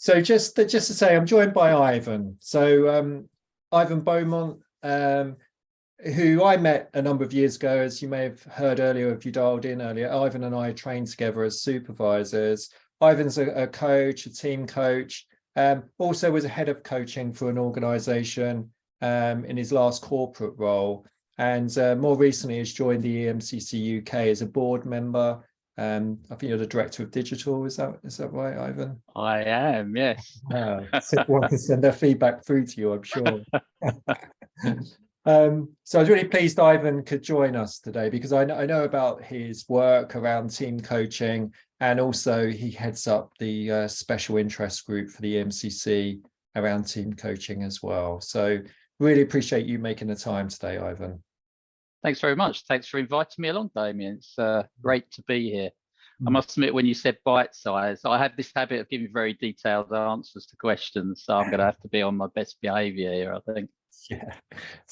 So just to say, I'm joined by Ivan. So Ivan Beaumont, who I met a number of years ago, as you may have heard earlier, if you dialed in earlier. Ivan and I trained together as supervisors. Ivan's a coach, a team coach, also was a head of coaching for an organisation in his last corporate role, and more recently has joined the EMCC UK as a board member. I think you're the director of digital. Is that right, Ivan? I am, yes. One can send their feedback through to you, I'm sure. So I was really pleased Ivan could join us today, because I know about his work around team coaching, and also he heads up the special interest group for the EMCC around team coaching as well. So really appreciate you making the time today, Ivan. Thanks very much. Thanks for inviting me along, Damion. It's great to be here. I must admit, when you said bite size, I have this habit of giving very detailed answers to questions, so I'm going to have to be on my best behaviour here, I think. Yeah,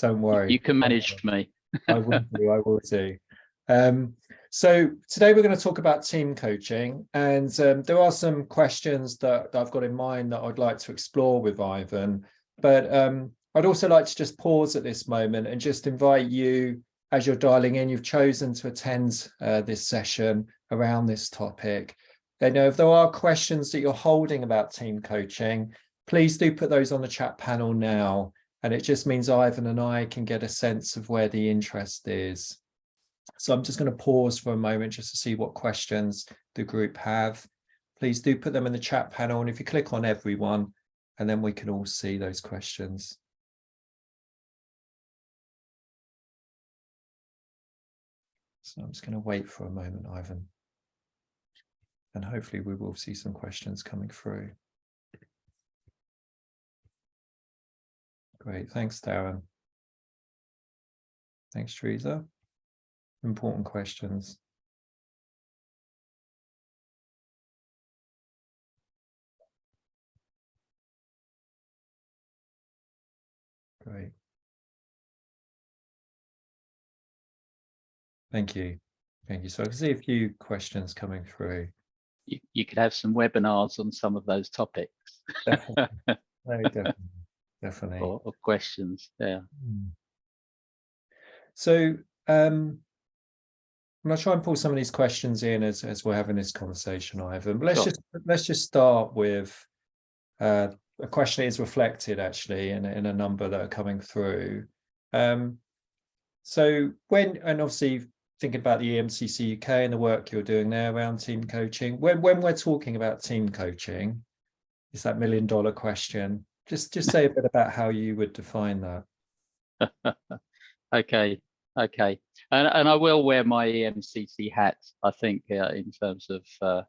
don't worry. You can manage me. I will do. So today we're going to talk about team coaching, and there are some questions that I've got in mind that I'd like to explore with Ivan, but I'd also like to just pause at this moment and just invite you, as you're dialing in, you've chosen to attend this session around this topic. And if there are questions that you're holding about team coaching, please do put those on the chat panel now. And it just means Ivan and I can get a sense of where the interest is. So I'm just going to pause for a moment just to see what questions the group have. Please do put them in the chat panel. And if you click on everyone, and then we can all see those questions. So I'm just going to wait for a moment, Ivan. And hopefully we will see some questions coming through. Great, thanks, Darren. Thanks, Teresa. Important questions. Great. Thank you. Thank you. So I can see a few questions coming through. You could have some webinars on some of those topics. Definitely. Very definitely. Or questions, yeah. So I'm going to try and pull some of these questions in as we're having this conversation, Ivan. But let's just start with a question that is reflected actually in a number that are coming through. So and obviously thinking about the EMCC UK and the work you're doing there around team coaching, when we're talking about team coaching, it's that $1 million question. Just say a bit about how you would define that. Okay. And I will wear my EMCC hat, I think, in terms of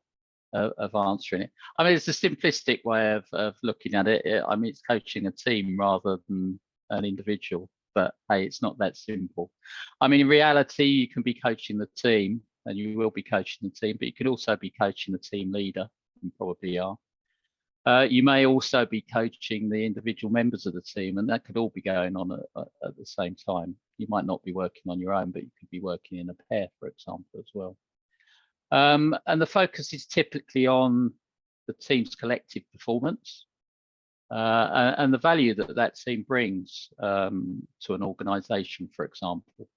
answering it. I mean, it's a simplistic way of looking at it. I mean, it's coaching a team rather than an individual, but hey, it's not that simple. I mean, in reality, you can be coaching the team, and you will be coaching the team, but you could also be coaching the team leader. You probably are. You may also be coaching the individual members of the team, and that could all be going on at the same time. You might not be working on your own, but you could be working in a pair, for example, as well. And the focus is typically on the team's collective performance and the value that team brings to an organisation, for example,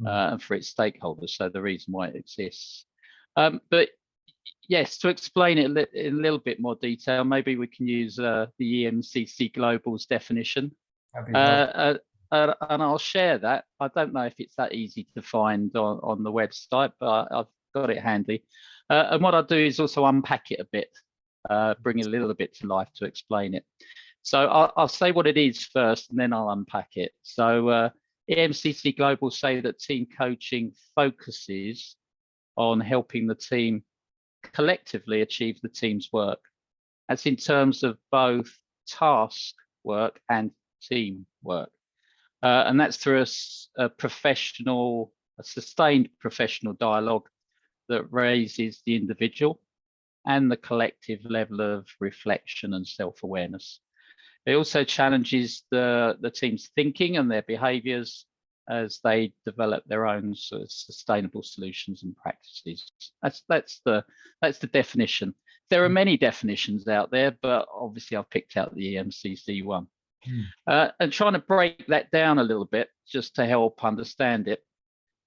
and for its stakeholders. So the reason why it exists. But yes, to explain it in a little bit more detail, maybe we can use the EMCC Global's definition. And I'll share that. I don't know if it's that easy to find on the website, but I've got it handy. And what I'll do is also unpack it a bit, bring it a little bit to life to explain it. So I'll say what it is first, and then I'll unpack it. So EMCC Global say that team coaching focuses on helping the team collectively achieve the team's work. That's in terms of both task work and team work. And that's through a sustained professional dialogue that raises the individual and the collective level of reflection and self-awareness. It also challenges the team's thinking and their behaviours as they develop their own sort of sustainable solutions and practices. That's the definition. There are many definitions out there, but obviously I've picked out the EMCC one. And trying to break that down a little bit just to help understand it.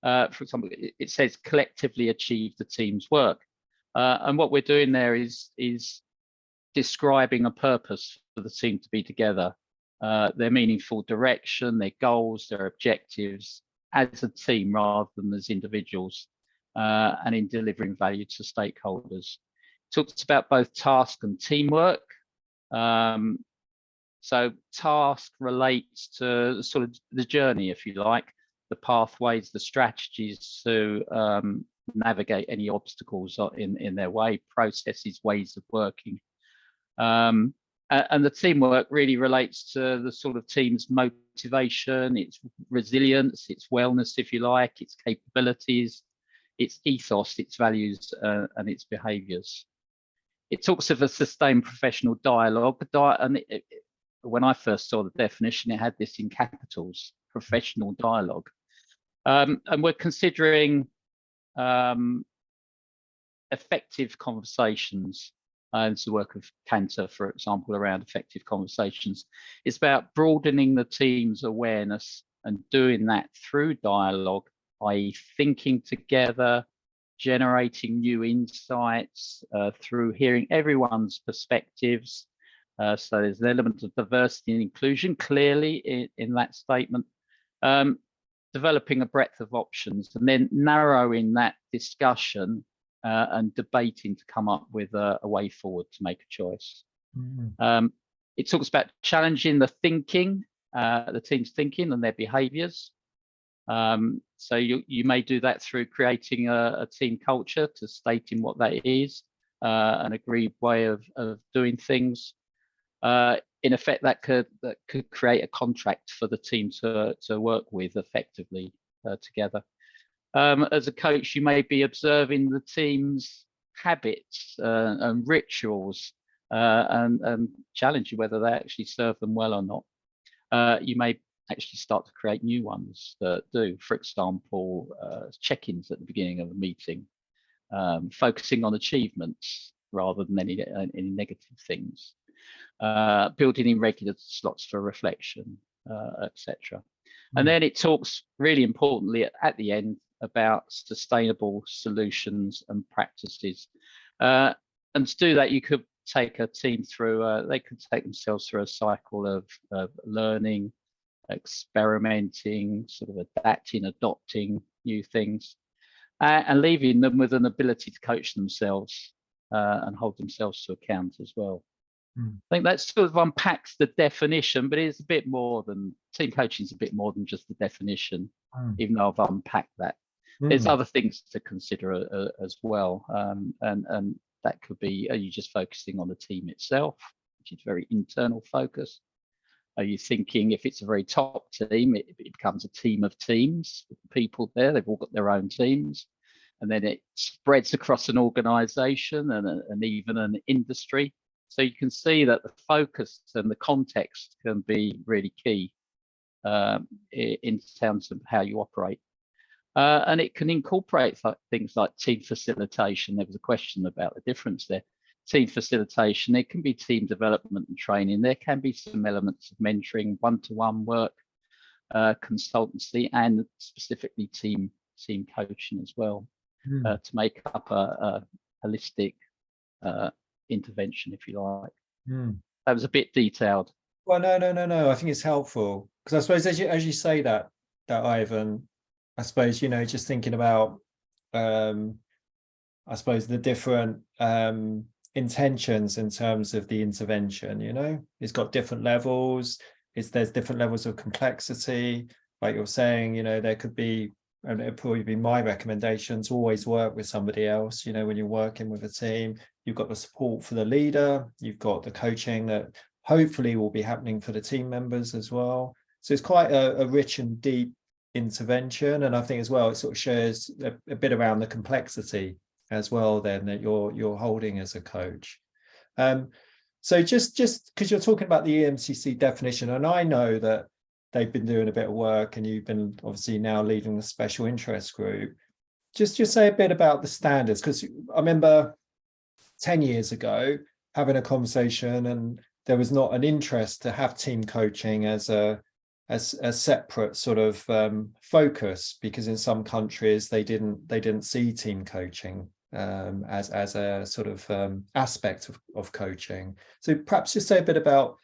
For example, it says collectively achieve the team's work. And what we're doing there is describing a purpose for the team to be together, their meaningful direction, their goals, their objectives as a team rather than as individuals, and in delivering value to stakeholders. It talks about both task and teamwork. So task relates to sort of the journey, if you like, the pathways, the strategies to navigate any obstacles in their way, processes, ways of working. And the teamwork really relates to the sort of team's motivation, its resilience, its wellness, if you like, its capabilities, its ethos, its values, and its behaviours. It talks of a sustained professional dialogue, and when I first saw the definition, it had this in capitals, professional dialogue. And we're considering effective conversations. It's the work of Cantor, for example, around effective conversations. It's about broadening the team's awareness and doing that through dialogue, i.e. thinking together, generating new insights through hearing everyone's perspectives. So there's an element of diversity and inclusion clearly in that statement. Developing a breadth of options and then narrowing that discussion and debating to come up with a way forward to make a choice. It talks about challenging the thinking, the team's thinking and their behaviours. So you may do that through creating a team culture, to stating what that is, an agreed way of doing things. In effect, that could create a contract for the team to work with effectively together. As a coach, you may be observing the team's habits and rituals and challenge whether they actually serve them well or not. You may actually start to create new ones that do. For example, check-ins at the beginning of a meeting, focusing on achievements rather than any negative things. Building in regular slots for reflection, etc. And then it talks really importantly at the end about sustainable solutions and practices. And to do that, you could take a team through, they could take themselves through a cycle of learning, experimenting, sort of adapting, adopting new things, and leaving them with an ability to coach themselves and hold themselves to account as well. I think that sort of unpacks the definition, but it's a bit more than, team coaching is a bit more than just the definition, even though I've unpacked that. There's other things to consider as well. And that could be, are you just focusing on the team itself, which is very internal focus? Are you thinking if it's a very top team, it becomes a team of teams, people there, they've all got their own teams. And then it spreads across an organization and even an industry. So you can see that the focus and the context can be really key in terms of how you operate. And it can incorporate things like team facilitation. There was a question about the difference there. Team facilitation, it can be team development and training. There can be some elements of mentoring, one-to-one work, consultancy, and specifically team coaching as well, to make up a holistic intervention, if you like. That was a bit detailed. Well, no. I think it's helpful because I suppose as you say that Ivan, I suppose, you know, just thinking about I suppose the different intentions in terms of the intervention, you know, it's got different levels, there's different levels of complexity, like you're saying, you know, there could be, and it'd probably be my recommendation to always work with somebody else, you know, when you're working with a team. You've got the support for the leader, you've got the coaching that hopefully will be happening for the team members as well. So it's quite a rich and deep intervention, and I think as well it sort of shares a bit around the complexity as well then that you're holding as a coach. So just because you're talking about the EMCC definition, and I know that they've been doing a bit of work and you've been obviously now leading the special interest group, just say a bit about the standards, because I remember 10 years ago having a conversation, and there was not an interest to have team coaching as a separate sort of focus, because in some countries they didn't see team coaching as a sort of aspect of coaching. So perhaps just say a bit about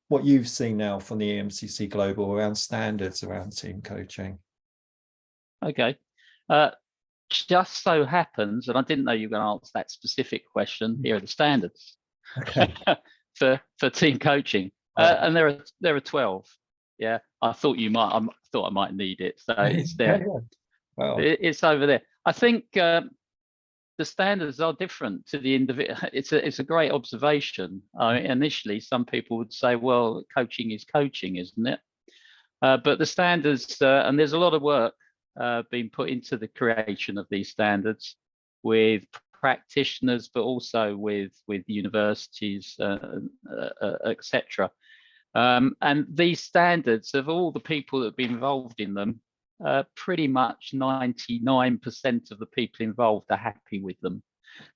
what you've seen now from the EMCC Global around standards around team coaching. Okay. Just so happens, and I didn't know you were going to answer that specific question, here are the standards Okay. for team coaching. And there are 12. Yeah, I thought I might need it. So it's there. Yeah. Wow. It's over there. I think the standards are different to the individual. It's a great observation. Initially, some people would say, well, coaching is coaching, isn't it? But the standards, and there's a lot of work being put into the creation of these standards with practitioners, but also with universities, etc. And these standards, of all the people that have been involved in them, pretty much 99% of the people involved are happy with them.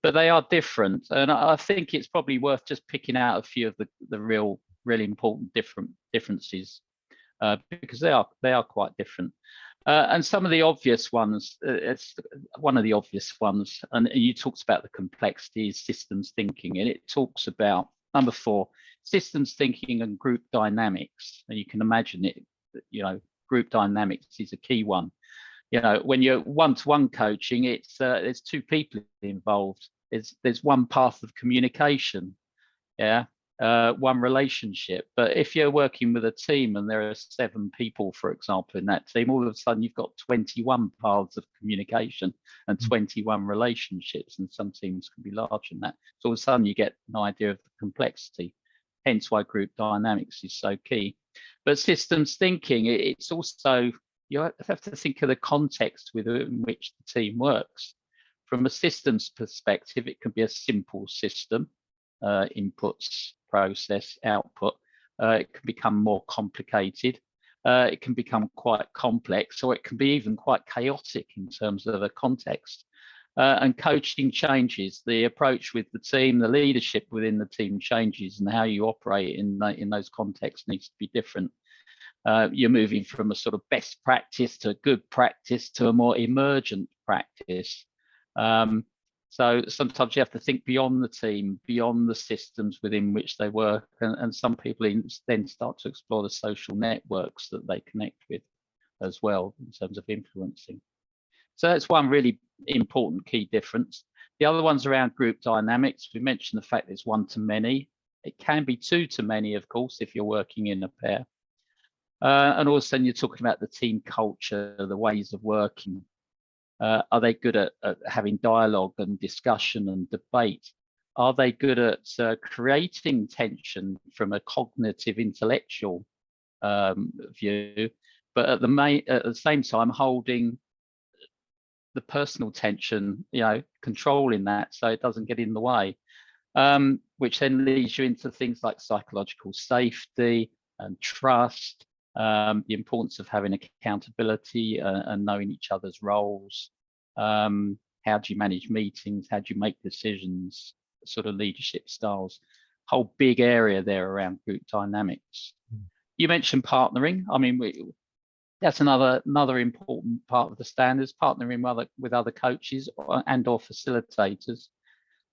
But they are different, and I think it's probably worth just picking out a few of the really important differences, because they are quite different. And some of the obvious ones, it's one of the obvious ones, and you talked about the complexities, systems thinking, and it talks about number 4, systems thinking and group dynamics. And you can imagine it, group dynamics is a key one. When you're one-to-one coaching, it's there's 2 people involved. There's one path of communication, one relationship. But if you're working with a team and there are 7 people, for example, in that team, all of a sudden you've got 21 paths of communication and 21 relationships, and some teams can be larger than that. So all of a sudden you get an idea of the complexity, hence why group dynamics is so key. But systems thinking, it's also, you have to think of the context within which the team works. From a systems perspective, it can be a simple system, inputs, process, output. It can become more complicated. It can become quite complex, or it can be even quite chaotic in terms of a context. And coaching changes. The approach with the team, the leadership within the team changes, and how you operate in those contexts needs to be different. You're moving from a sort of best practice to good practice to a more emergent practice. So sometimes you have to think beyond the team, beyond the systems within which they work, and some people then start to explore the social networks that they connect with as well in terms of influencing. So that's one really important key difference. The other one's around group dynamics. We mentioned the fact that it's 1 to many. It can be 2 to many, of course, if you're working in a pair. And also you're talking about the team culture, the ways of working. Are they good at having dialogue and discussion and debate? Are they good at creating tension from a cognitive, intellectual view, but at the same time holding the personal tension, controlling that so it doesn't get in the way, which then leads you into things like psychological safety and trust, the importance of having accountability and knowing each other's roles. How do you manage meetings? How do you make decisions? Sort of leadership styles. Whole big area there around group dynamics. You mentioned partnering. I mean, that's another important part of the standards, partnering with other coaches and or facilitators.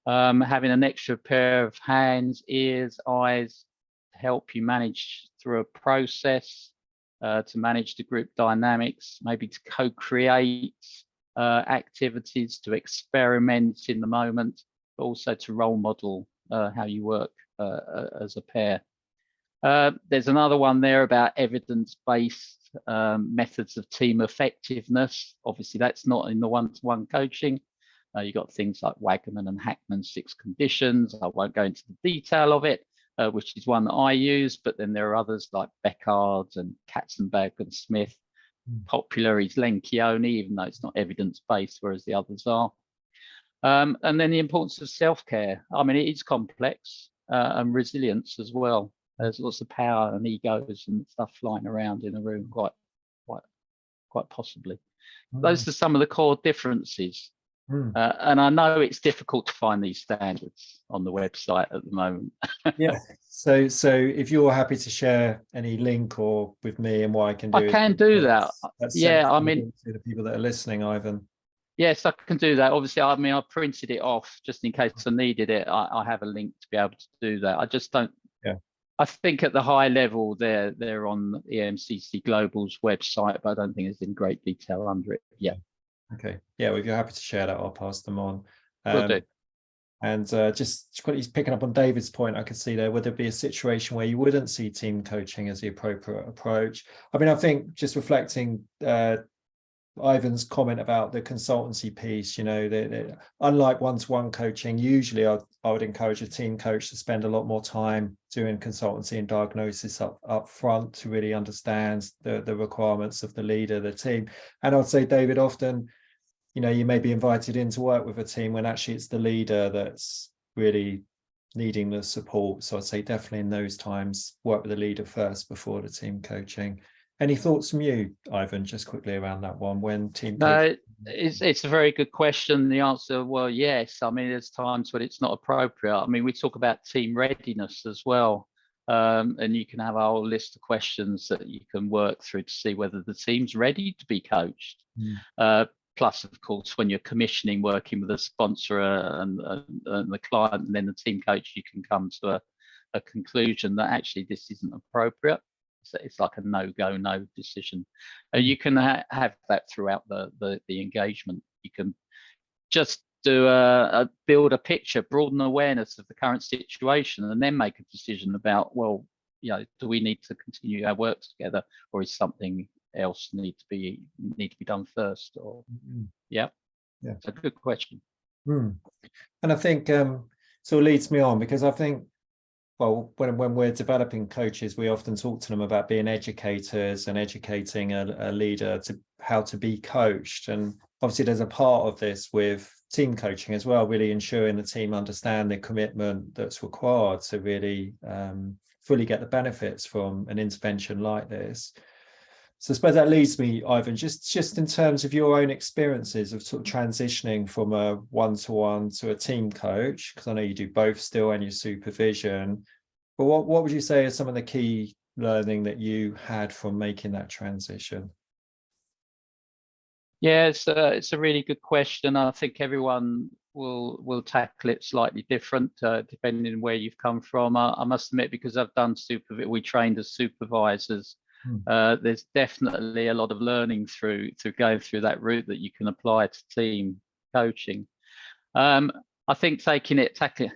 Having an extra pair of hands, ears, eyes to help you manage through a process, to manage the group dynamics, maybe to co-create activities, to experiment in the moment, but also to role model how you work as a pair. There's another one there about evidence-based methods of team effectiveness. Obviously, that's not in the one-to-one coaching. You've got things like Wagman and Hackman's 6 conditions. I won't go into the detail of it, which is one that I use, but then there are others like Beckard and Katzenberg and Smith. Popular is Lencioni, even though it's not evidence-based, whereas the others are. And then the importance of self-care. I mean, it is complex, and resilience as well. There's lots of power and egos and stuff flying around in the room, quite possibly. Those are some of the core differences. Mm. And I know it's difficult to find these standards on the website at the moment. Yeah. So if you're happy to share any link or with me and what I can I do, can do that. that's Yeah, I mean, sensible to the people that are listening, Ivan. yes, I can do that. Obviously, I mean, I printed it off just in case I needed it. I have a link to be able to do that. I just don't. Yeah. I think at the high level, they're on EMCC Global's website, but I don't think it's in great detail under it. Yeah. Okay. Yeah. Well, if you're happy to share that, I'll pass them on. Will do. And just quickly picking up on David's point, I could see there, would there be a situation where you wouldn't see team coaching as the appropriate approach? I mean, I think just reflecting Ivan's comment about the consultancy piece, you know, unlike one-to-one coaching, usually I would encourage a team coach to spend a lot more time doing consultancy and diagnosis up front to really understand the requirements of the leader, the team. And I'd say, David, often, you know, you may be invited in to work with a team when actually it's the leader that's really needing the support. So I'd say definitely in those times, work with the leader first before the team coaching. Any thoughts from you, Ivan, just quickly around that one, when team coaching? No, it's a very good question. The answer, well, yes. I mean, there's times when it's not appropriate. I mean, we talk about team readiness as well. And you can have a whole list of questions that you can work through to see whether the team's ready to be coached. Plus, of course, when you're commissioning, working with a sponsor and the client, and then the team coach, you can come to a conclusion that actually this isn't appropriate. So it's like a no decision. You can have that throughout the engagement. You can just do build a picture, broaden awareness of the current situation, and then make a decision about, well, you know, do we need to continue our work together, or is something else need to be done first? Or yeah, it's a good question. And I think sort of leads me on, because I think, well, when we're developing coaches, we often talk to them about being educators and educating a leader to how to be coached. And obviously there's a part of this with team coaching as well, really ensuring the team understand the commitment that's required to really fully get the benefits from an intervention like this. So I suppose that leads me, Ivan, just in terms of your own experiences of sort of transitioning from a one-to-one to a team coach, because I know you do both still and your supervision, but what would you say are some of the key learning that you had from making that transition? Yeah, it's a really good question. I think everyone will tackle it slightly different depending on where you've come from. I must admit, because I've done we trained as supervisors. There's definitely a lot of learning through going through that route that you can apply to team coaching. I think tackling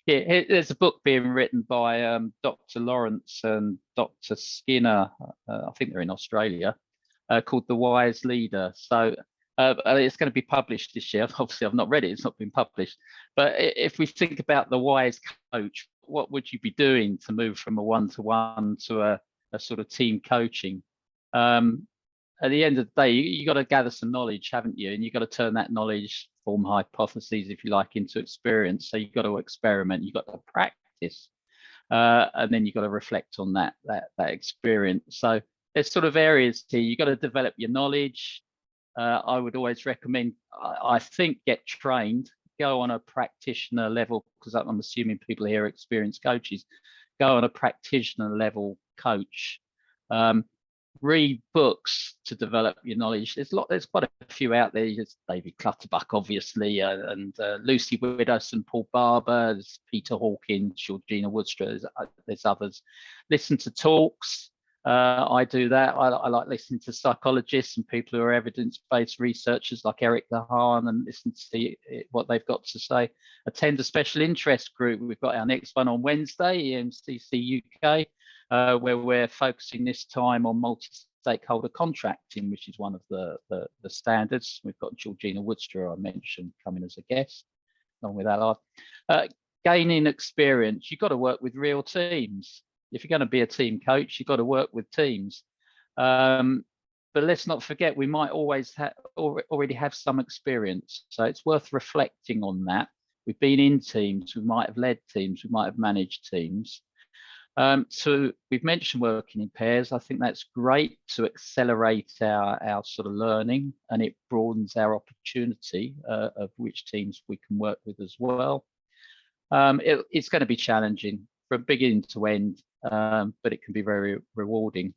yeah, there's a book being written by Dr. Lawrence and Dr. Skinner. I think they're in Australia, called The Wise Leader. So it's going to be published this year. Obviously, I've not read it. It's not been published. But if we think about the wise coach, what would you be doing to move from a one-to-one to a sort of team coaching? At the end of the day, you got to gather some knowledge, haven't you? And you got to turn that knowledge, form hypotheses, if you like, into experience. So you've got to experiment, you've got to practice, and then you've got to reflect on that experience. So there's sort of areas here. You've got to develop your knowledge. I would always recommend, I think, get trained, go on a practitioner level, because I'm assuming people here are experienced coaches. Go on a practitioner level coach. Read books to develop your knowledge. There's quite a few out there. There's David Clutterbuck, obviously, and Lucy Widdowson and Paul Barber. There's Peter Hawkins, Georgina Woodster. There's others. Listen to talks. I do that. I like listening to psychologists and people who are evidence-based researchers like Eric Lahan, and listen to see what they've got to say. Attend a special interest group. We've got our next one on Wednesday, EMCC UK, where we're focusing this time on multi-stakeholder contracting, which is one of the standards. We've got Georgina Woodster, I mentioned, coming as a guest, along with Allard. Gaining experience, you've got to work with real teams. If you're going to be a team coach, you've got to work with teams. But let's not forget, we might already have some experience. So it's worth reflecting on that. We've been in teams, we might have led teams, we might have managed teams. So we've mentioned working in pairs. I think that's great to accelerate our sort of learning, and it broadens our opportunity of which teams we can work with as well. It's going to be challenging from beginning to end, but it can be very rewarding.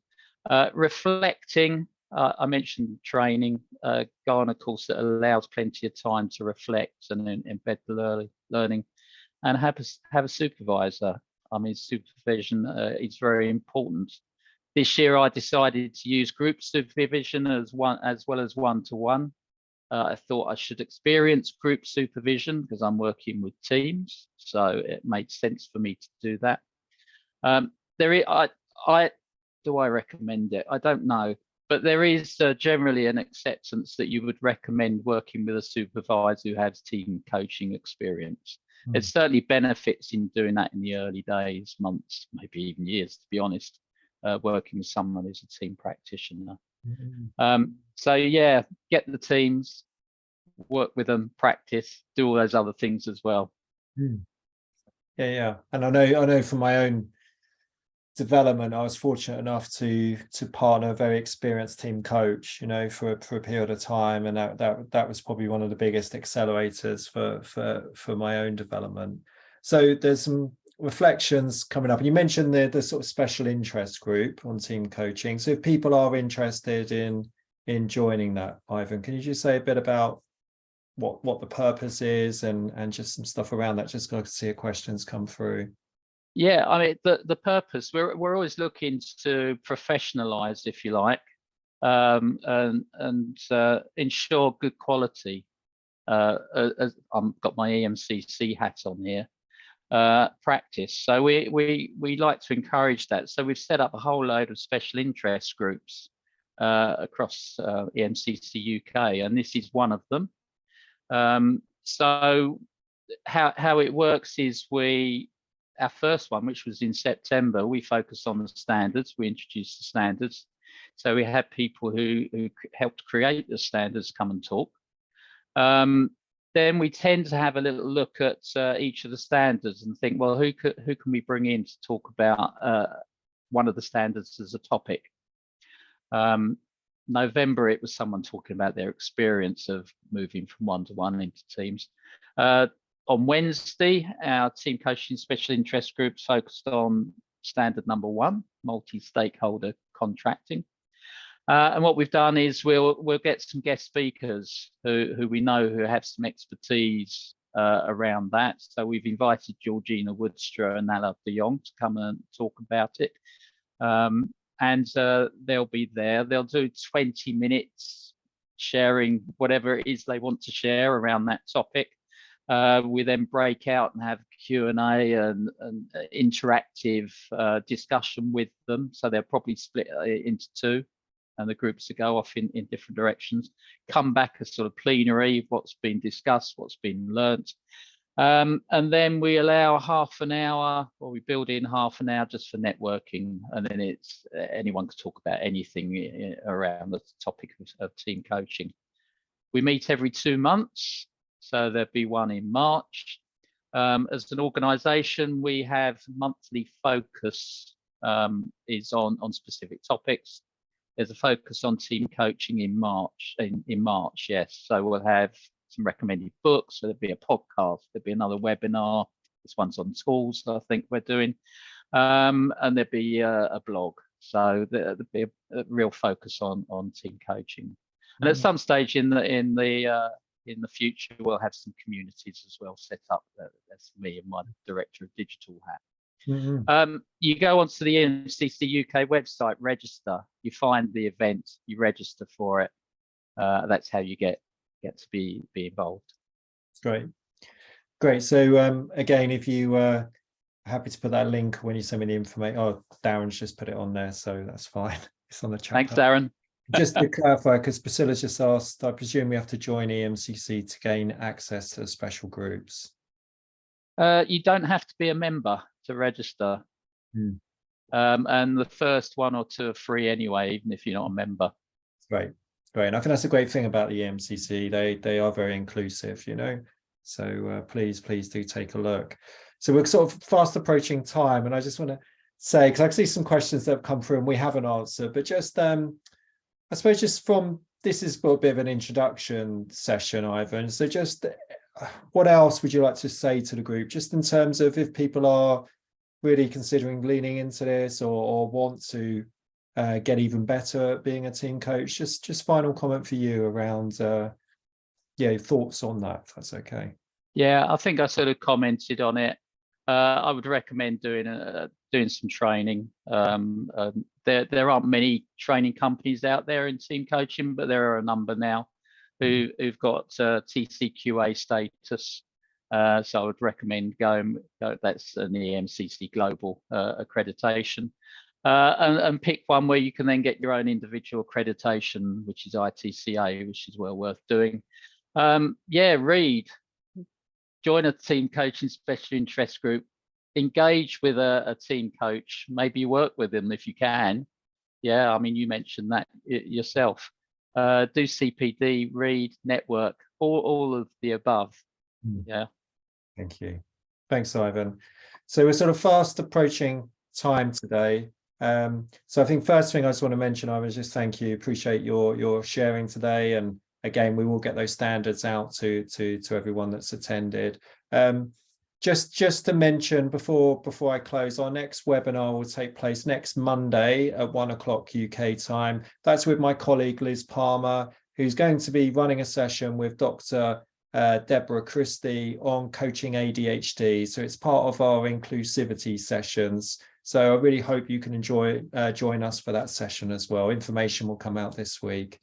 Reflecting, I mentioned training, go on a course that allows plenty of time to reflect and then embed the learning, and have a supervisor. I mean, supervision is very important. This year, I decided to use group supervision as well as one-to-one. I thought I should experience group supervision because I'm working with teams, so it made sense for me to do that. Do I recommend it? I don't know, but there is generally an acceptance that you would recommend working with a supervisor who has team coaching experience. It certainly benefits in doing that in the early days, months, maybe even years, to be honest, working with someone who's a team practitioner. So yeah, get the teams, work with them, practice, do all those other things as well. Yeah. And I know from my own development, I was fortunate enough to partner a very experienced team coach, you know, for a period of time, and that was probably one of the biggest accelerators for my own development. So there's some reflections coming up, and you mentioned the sort of special interest group on team coaching. So if people are interested in joining that, Ivan, can you just say a bit about what the purpose is and just some stuff around that? Just got to see questions come through. Yeah, I mean, the purpose, we're always looking to professionalize, if you like, and ensure good quality. I've got my EMCC hat on here, practice. So we like to encourage that. So we've set up a whole load of special interest groups across EMCC UK, and this is one of them. So how it works is our first one, which was in September, we focused on the standards. We introduced the standards. So we had people who helped create the standards come and talk. Then we tend to have a little look at each of the standards and think, well, who can we bring in to talk about one of the standards as a topic? November, it was someone talking about their experience of moving from one-to-one into teams. On Wednesday, our team coaching special interest groups focused on standard number 1, multi-stakeholder contracting. And what we've done is we'll get some guest speakers who we know who have some expertise around that. So we've invited Georgina Woodstra and Nala de Jong to come and talk about it. And they'll be there. They'll do 20 minutes sharing whatever it is they want to share around that topic. We then break out and have Q&A and interactive discussion with them. So they're probably split into 2, and the groups to go off in different directions. Come back as sort of plenary, what's been discussed, what's been learnt. And then we allow half an hour, or we build in half an hour just for networking, and then it's anyone can talk about anything around the topic of team coaching. We meet every 2 months. So there'll be one in March. As an organisation, we have monthly focus is on specific topics. There's a focus on team coaching in March. In March, yes. So we'll have some recommended books. So there'll be a podcast. There'll be another webinar. This one's on tools, I think we're doing, and there'll be a blog. So there'll be a real focus on team coaching. And at some stage in the future, we'll have some communities as well set up. That's me and my director of digital hat. You go onto the EMCC UK website, register. You find the event, you register for it. That's how you get to be involved. Great. So again, if you happy to put that link when you send me the information. Oh, Darren's just put it on there, so that's fine. It's on the chat. Thanks, Darren. Just to clarify, because Priscilla just asked, I presume we have to join EMCC to gain access to special groups. You don't have to be a member to register. And the first 1 or 2 are free anyway, even if you're not a member. Great. And I think that's a great thing about the EMCC. They are very inclusive, you know. So please do take a look. So we're sort of fast approaching time, and I just want to say, because I can see some questions that have come through and we haven't answered, but just I suppose just from this is a bit of an introduction session, Ivan. So just what else would you like to say to the group, just in terms of if people are really considering leaning into this or want to get even better at being a team coach? Just final comment for you around thoughts on that, if that's okay. Yeah, I think I sort of commented on it. I would recommend doing some training. There aren't many training companies out there in team coaching, but there are a number now who've got TCQA status. So I would recommend going. That's an EMCC global accreditation, and pick one where you can then get your own individual accreditation, which is ITCA, which is well worth doing. Read. Join a team coaching special interest group, engage with a team coach, maybe work with them if you can. Yeah, I mean, you mentioned that yourself. Do CPD, read, network, all of the above. Yeah. Thank you. Thanks, Ivan. So we're sort of fast approaching time today. So I think first thing I just want to mention, Ivan, is just thank you. Appreciate your sharing today. And again, we will get those standards out to everyone that's attended. Just to mention before I close, our next webinar will take place next Monday at 1 o'clock UK time. That's with my colleague Liz Palmer, who's going to be running a session with Dr. Deborah Christie on coaching ADHD. So it's part of our inclusivity sessions. So I really hope you can join us for that session as well. Information will come out this week.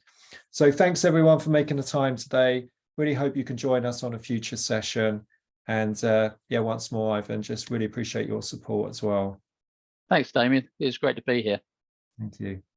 So thanks everyone for making the time today. Really hope you can join us on a future session. And once more, Ivan, just really appreciate your support as well. Thanks, Damion. It was great to be here. Thank you.